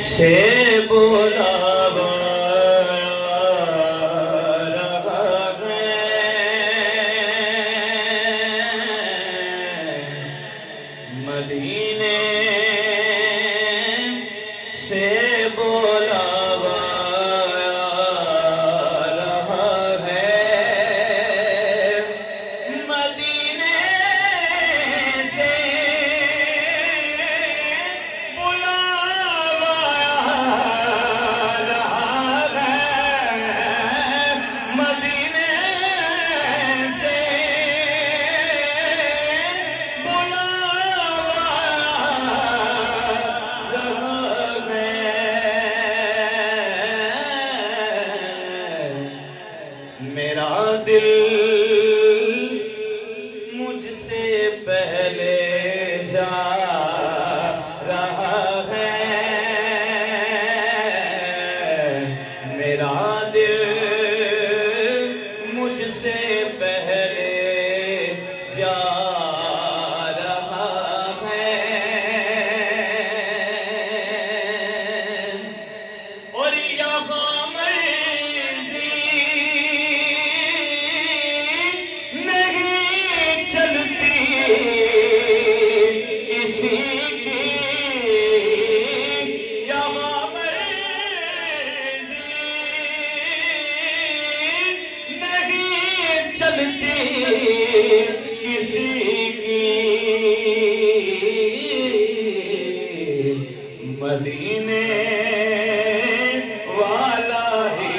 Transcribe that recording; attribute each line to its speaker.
Speaker 1: سے بلاوا رہا ہے، مدینے سے بلاوا رہا ہے، مدینے سے بلاوا رہا ہے، مدینے سے بلاوا میرا دل مجھ سے پہلے جا رہا ہے، میرا دل مجھ سے پہلے جا رہا ہے، اور یہاں کسی کی مدینے والا ہی